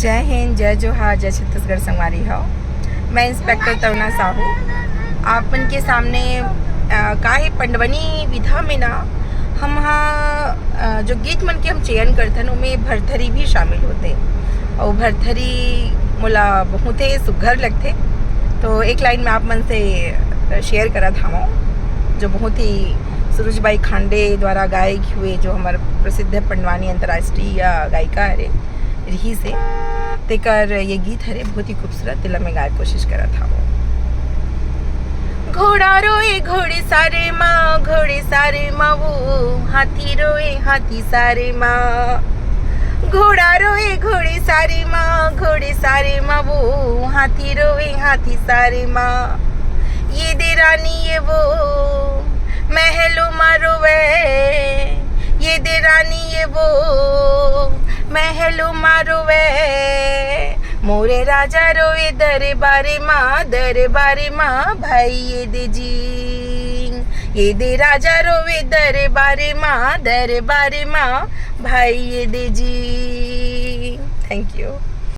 जय हिंद, जय जोहार, जय छत्तीसगढ़ संगवारी हो। मैं इंस्पेक्टर तरुणा साहू आपन के सामने काहे पंडवनी विधा में ना हम जो गीत मन के हम चयन करथन उमें भरथरी भी शामिल होते और भरथरी मोला बहुत ही सुघर लगते। तो एक लाइन में आप मन से शेयर करत हूँ जो बहुत ही सूरजबाई खांडे द्वारा गाए हुए जो हमारे प्रसिद्ध पंडवानी अंतर्राष्ट्रीय गायिका हरे रही से तेकर ये गीत हरे बहुत ही खूबसूरत दिल में गाय कोशिश करत हूँ। घोड़ा रोए घोड़े सारे माँ, घोड़े सारे माँ वो हाथी रोए हाथी सारे माँ। घोड़ा रोए घोड़े सारे माँ, घोड़े सारे माँ वो हाथी रोए हाथी सारे माँ। ये दे रानी ये वो महलों मारो वे, ये दे रानी ये वो महलों मारो वे। मोरे राजा रोए दरबारे माँ भाई ये दे जी, ये दे राजा रोए दरबारे माँ भाई ये दे जी। Thank you.